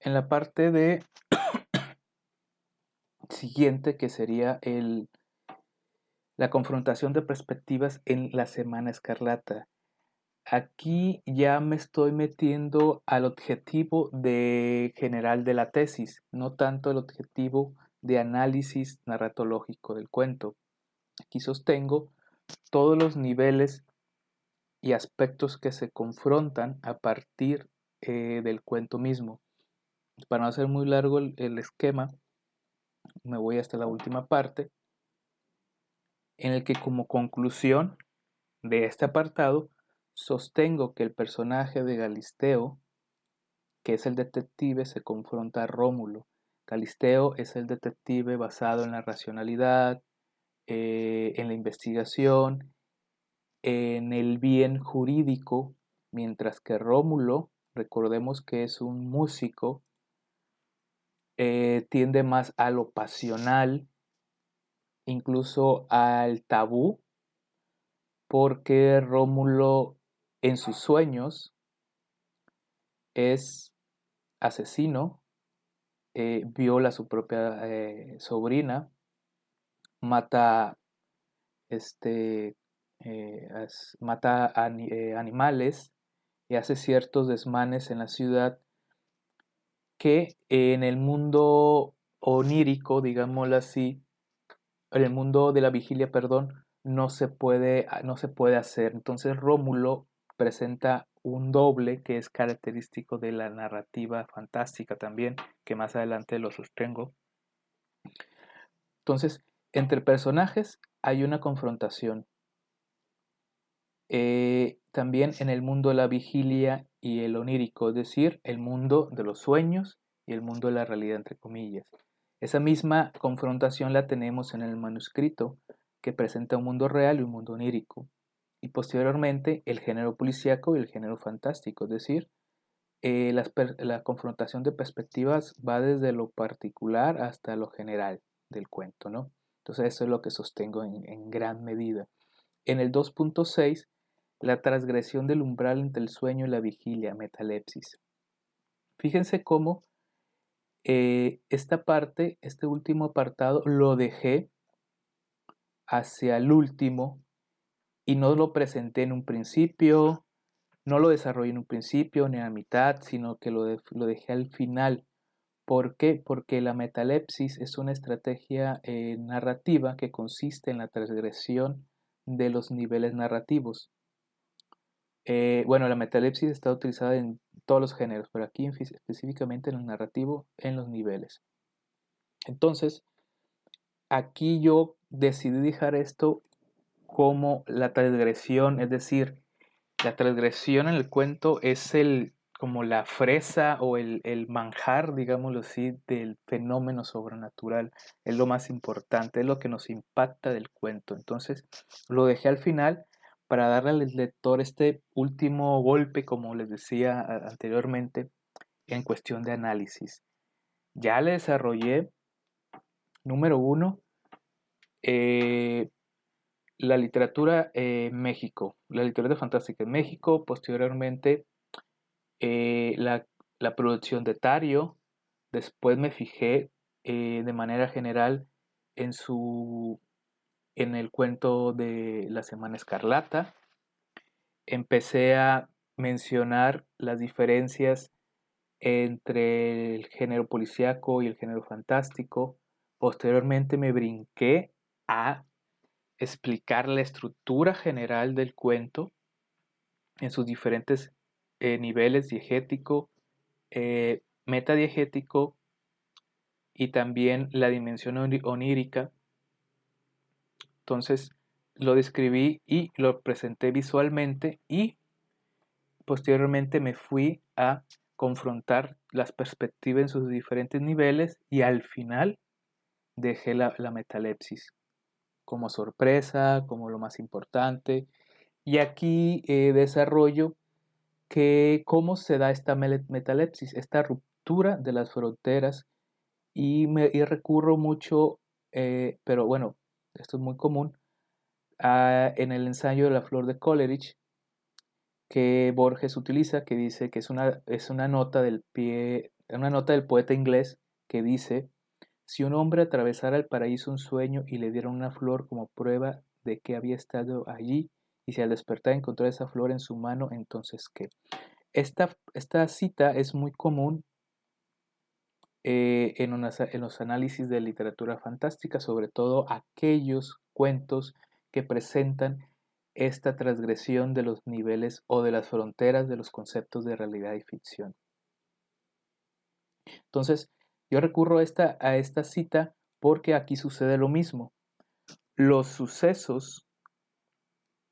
en la parte de siguiente, que sería la confrontación de perspectivas en la Semana Escarlata. Aquí ya me estoy metiendo al objetivo general de la tesis, no tanto el objetivo de análisis narratológico del cuento. Aquí sostengo todos los niveles y aspectos que se confrontan a partir del cuento mismo. Para no hacer muy largo el esquema, me voy hasta la última parte, en el que como conclusión de este apartado sostengo que el personaje de Galisteo, que es el detective, se confronta a Rómulo. Galisteo es el detective basado en la racionalidad, en la investigación, en el bien jurídico, mientras que Rómulo, recordemos que es un músico, tiende más a lo pasional, incluso al tabú, porque Rómulo en sus sueños es asesino, viola a su propia sobrina, mata, este, animales y hace ciertos desmanes en la ciudad que en el mundo onírico, digámoslo así, en el mundo de la vigilia, perdón, no se puede hacer. Entonces Rómulo presenta un doble que es característico de la narrativa fantástica también, que más adelante lo sostengo. Entonces, entre personajes hay una confrontación. También en el mundo de la vigilia y el onírico, es decir, el mundo de los sueños y el mundo de la realidad, entre comillas. Esa misma confrontación la tenemos en el manuscrito, que presenta un mundo real y un mundo onírico. Y posteriormente el género policíaco y el género fantástico, es decir, la confrontación de perspectivas va desde lo particular hasta lo general del cuento, ¿no? Entonces eso es lo que sostengo en gran medida. En el 2.6, la transgresión del umbral entre el sueño y la vigilia, metalepsis. Fíjense cómo esta parte, este último apartado, lo dejé hacia el último y no lo presenté en un principio, no lo desarrollé en un principio ni a la mitad, sino que lo dejé al final. ¿Por qué? Porque la metalepsis es una estrategia narrativa que consiste en la transgresión de los niveles narrativos. Bueno, la metalepsis está utilizada en todos los géneros, pero aquí específicamente en el narrativo, en los niveles. Entonces, aquí yo decidí dejar esto como la transgresión, es decir, la transgresión en el cuento es como la fresa o el manjar, digámoslo así, del fenómeno sobrenatural. Es lo más importante, es lo que nos impacta del cuento. Entonces, lo dejé al final para darle al lector este último golpe, como les decía anteriormente, en cuestión de análisis. Ya le desarrollé, número uno, eh, la literatura en México, la literatura fantástica en México, posteriormente la producción de Tario. Después me fijé de manera general en en el cuento de La Semana Escarlata. Empecé a mencionar las diferencias entre el género policíaco y el género fantástico. Posteriormente me brinqué a explicar la estructura general del cuento en sus diferentes niveles: diegético, metadiegético y también la dimensión onírica. Entonces lo describí y lo presenté visualmente, y posteriormente me fui a confrontar las perspectivas en sus diferentes niveles, y al final dejé la metalepsis como sorpresa, como lo más importante. Y aquí desarrollo cómo se da esta metalepsis, esta ruptura de las fronteras, y recurro mucho, pero bueno, esto es muy común, en el ensayo de la flor de Coleridge, que Borges utiliza, que dice que es una nota del pie una nota del poeta inglés que dice: si un hombre atravesara el paraíso un sueño y le dieran una flor como prueba de que había estado allí, y si al despertar encontrara esa flor en su mano, entonces ¿qué? Esta cita es muy común en los análisis de literatura fantástica, sobre todo aquellos cuentos que presentan esta transgresión de los niveles o de las fronteras de los conceptos de realidad y ficción. Entonces, yo recurro a esta cita porque aquí sucede lo mismo. Los sucesos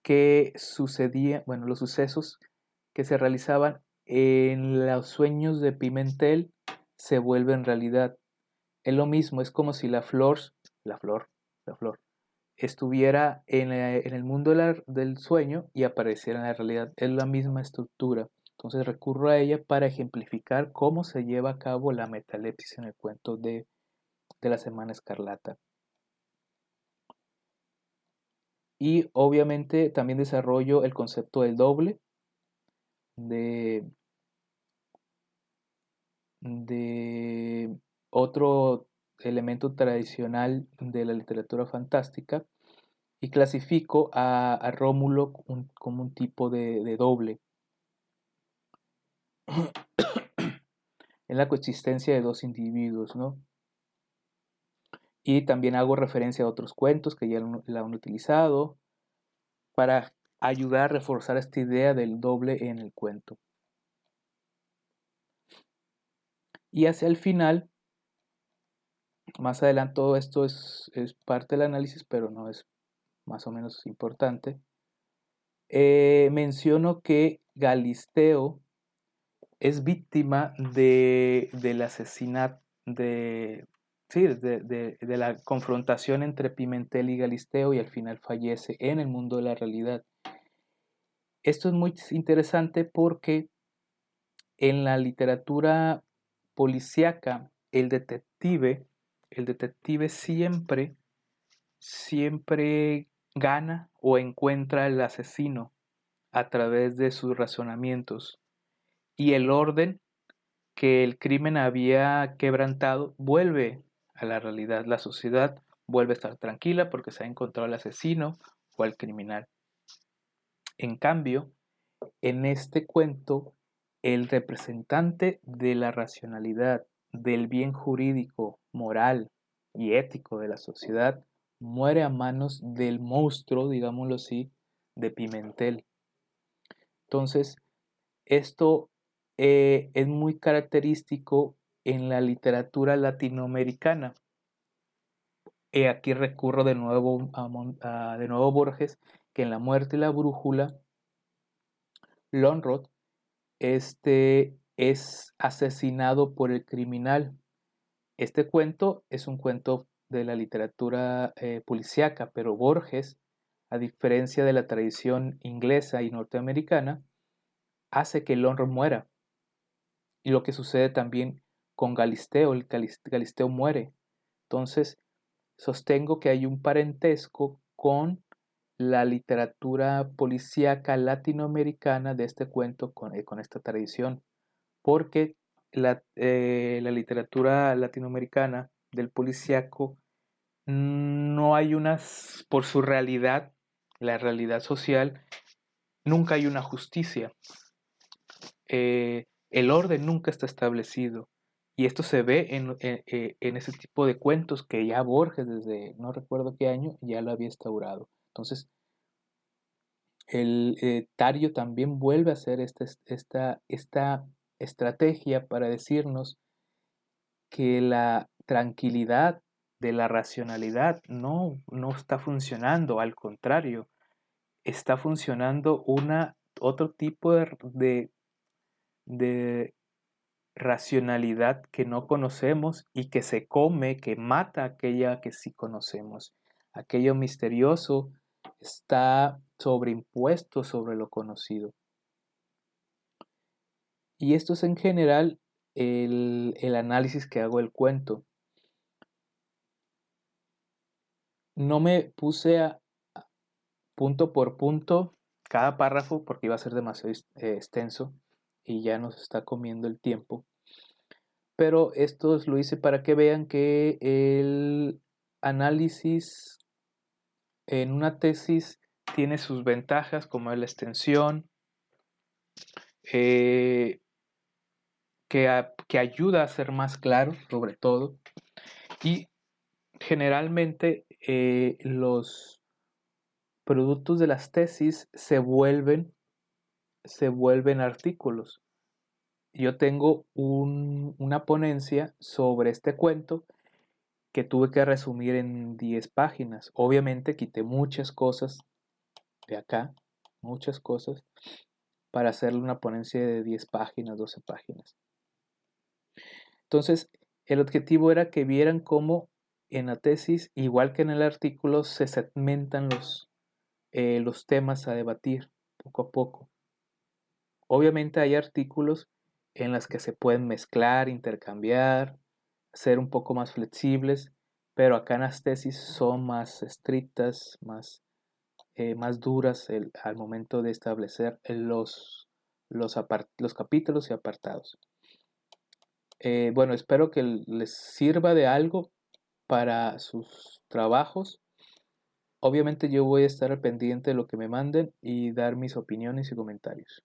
que sucedían, bueno, los sucesos que se realizaban en los sueños de Pimentel se vuelven realidad. Es lo mismo, es como si la flor, la flor, estuviera en el mundo del sueño y apareciera en la realidad. Es la misma estructura. Entonces recurro a ella para ejemplificar cómo se lleva a cabo la metalepsis en el cuento de la Semana Escarlata. Y obviamente también desarrollo el concepto del doble, de, de otro elemento tradicional de la literatura fantástica, y clasifico a Rómulo como un tipo de doble. En la coexistencia de dos individuos, ¿no? Y también hago referencia a otros cuentos que ya la han utilizado para ayudar a reforzar esta idea del doble en el cuento. Y hacia el final, más adelante, todo esto es parte del análisis, pero no es más o menos importante. Menciono que Galisteo es víctima del asesinato, de la confrontación entre Pimentel y Galisteo, y al final fallece en el mundo de la realidad. Esto es muy interesante porque en la literatura policíaca el detective siempre gana o encuentra al asesino a través de sus razonamientos, y el orden que el crimen había quebrantado vuelve a la realidad. La sociedad vuelve a estar tranquila porque se ha encontrado al asesino o al criminal. En cambio, en este cuento, el representante de la racionalidad, del bien jurídico, moral y ético de la sociedad, muere a manos del monstruo, digámoslo así, de Pimentel. Entonces, esto es muy característico en la literatura latinoamericana. Aquí recurro de nuevo a Borges, que en La muerte y la brújula, Lonrod es asesinado por el criminal. Este cuento es un cuento de la literatura policíaca, pero Borges, a diferencia de la tradición inglesa y norteamericana, hace que Lonrod muera. Y lo que sucede también con Galisteo, Galisteo muere. Entonces, sostengo que hay un parentesco con la literatura policíaca latinoamericana de este cuento con esta tradición, porque la literatura latinoamericana del policíaco no hay unas, por su realidad, la realidad social, nunca hay una justicia. El orden nunca está establecido. Y esto se ve en ese tipo de cuentos que ya Borges, desde no recuerdo qué año, ya lo había instaurado. Entonces, el Tario también vuelve a hacer esta estrategia para decirnos que la tranquilidad de la racionalidad no está funcionando, al contrario, está funcionando otro tipo de racionalidad que no conocemos y que se come, que mata aquella que sí conocemos. Aquello misterioso está sobreimpuesto sobre lo conocido. Y esto es en general el análisis que hago del cuento. No me puse a punto por punto cada párrafo porque iba a ser demasiado extenso y ya nos está comiendo el tiempo. pero esto lo hice para que vean que el análisis en una tesis tiene sus ventajas, como la extensión, que ayuda a ser más claro, sobre todo, y generalmente los productos de las tesis se vuelven artículos. Yo tengo una ponencia sobre este cuento que tuve que resumir en 10 páginas. Obviamente quité muchas cosas de acá, muchas cosas, para hacerle una ponencia de 10 páginas, 12 páginas. Entonces, el objetivo era que vieran cómo en la tesis, igual que en el artículo, se segmentan los temas a debatir poco a poco. Obviamente hay artículos en los que se pueden mezclar, intercambiar, ser un poco más flexibles, pero acá en las tesis son más estrictas, más duras al momento de establecer los capítulos y apartados. Bueno, espero que les sirva de algo para sus trabajos. Obviamente yo voy a estar al pendiente de lo que me manden y dar mis opiniones y comentarios.